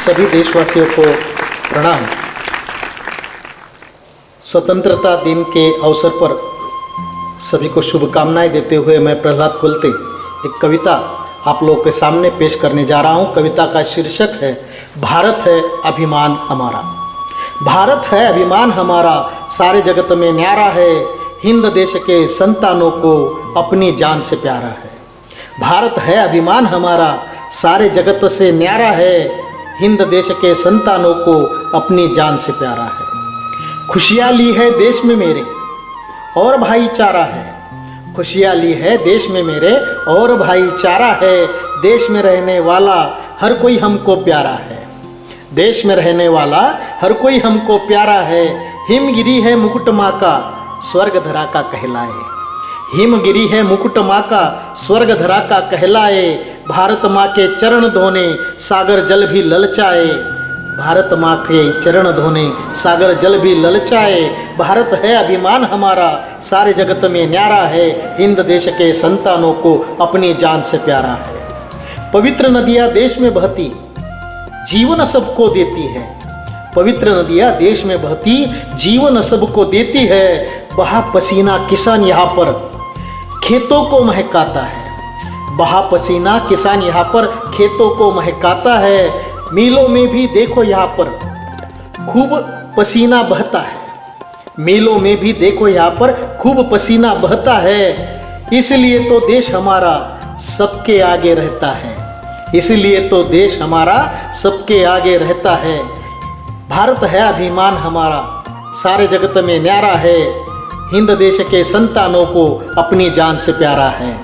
सभी देशवासियों को प्रणाम। स्वतंत्रता दिन के अवसर पर सभी को शुभकामनाएं देते हुए मैं प्रहलाद कोलते एक कविता आप लोगों के सामने पेश करने जा रहा हूं। कविता का शीर्षक है भारत है अभिमान हमारा। भारत है अभिमान हमारा, सारे जगत में न्यारा है, हिंद देश के संतानों को अपनी जान से प्यारा है। भारत है अभिमान हमारा, सारे जगत से न्यारा है, हिंद देश के संतानों को अपनी जान से प्यारा है। खुशियाँ ली है देश में मेरे और भाईचारा है। खुशियाँ ली है देश में मेरे और भाईचारा है। देश में रहने वाला हर कोई हमको प्यारा है। देश में रहने वाला हर कोई हमको प्यारा है। हिमगिरी है मुकुट माँ का, स्वर्ग धरा का कहलाए। हिमगिरी है मुकुट माँ का, स्वर्ग धरा का कहलाए। भारत माँ के चरण धोने सागर जल भी ललचाए। भारत माँ के चरण धोने सागर जल भी ललचाए। भारत है अभिमान हमारा, सारे जगत में न्यारा है, हिंद देश के संतानों को अपनी जान से प्यारा है। पवित्र नदियाँ देश में बहती जीवन सबको देती है। पवित्र नदियाँ देश में बहती जीवन सबको देती है। बहा पसीना किसान यहाँ पर खेतों को महकाता है। बहा पसीना किसान यहाँ पर खेतों को महकाता है। मीलों में भी देखो यहाँ पर खूब पसीना बहता है। मीलों में भी देखो यहाँ पर खूब पसीना बहता है। इसलिए तो देश हमारा सबके आगे रहता है। इसलिए तो देश हमारा सबके आगे रहता है। भारत है अभिमान हमारा, सारे जगत में न्यारा है, हिंद देश के संतानों को अपनी जान से प्यारा है।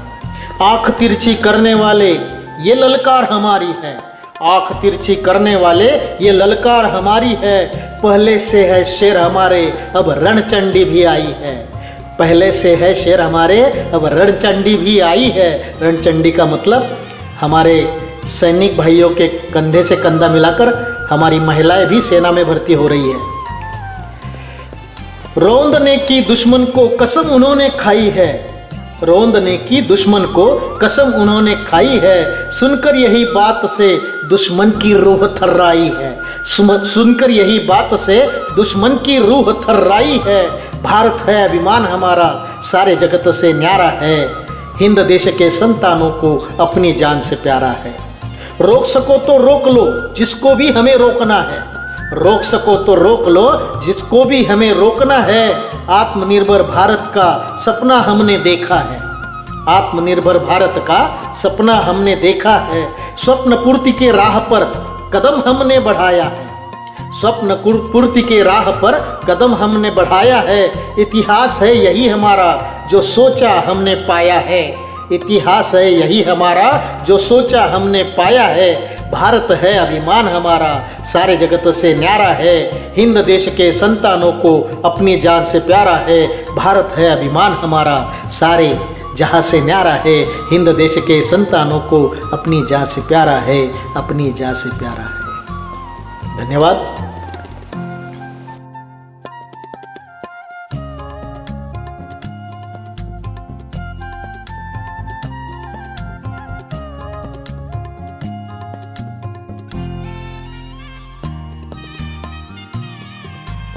आँख तिरछी करने वाले ये ललकार हमारी है। आँख तिरछी करने वाले ये ललकार हमारी है। पहले से है शेर हमारे, अब रणचंडी भी आई है। पहले से है शेर हमारे, अब रणचंडी भी आई है। रणचंडी का मतलब हमारे सैनिक भाइयों के कंधे से कंधा मिलाकर हमारी महिलाएं भी सेना में भर्ती हो रही है। रौंदने की दुश्मन को कसम उन्होंने खाई है। रौंदने की दुश्मन को कसम उन्होंने खाई है। सुनकर यही बात से दुश्मन की रूह थर्राई है। सुनकर यही बात से दुश्मन की रूह थर्राई है। भारत है अभिमान हमारा, सारे जगत से न्यारा है, हिंद देश के संतानों को अपनी जान से प्यारा है। रोक सको तो रोक लो जिसको भी हमें रोकना है। रोक सको तो रोक लो जिसको भी हमें रोकना है। आत्मनिर्भर भारत का सपना हमने देखा है। आत्मनिर्भर भारत का सपना हमने देखा है। स्वप्न पूर्ति के राह पर कदम हमने बढ़ाया है। स्वप्न पूर्ति के राह पर कदम हमने बढ़ाया है। इतिहास है यही हमारा जो सोचा हमने पाया है। इतिहास है यही हमारा जो सोचा हमने पाया है। भारत है अभिमान हमारा, सारे जगत से न्यारा है, हिंद देश के संतानों को अपनी जान से प्यारा है। भारत है अभिमान हमारा, सारे जहाँ से न्यारा है, हिंद देश के संतानों को अपनी जान से प्यारा है, अपनी जान से प्यारा है। धन्यवाद।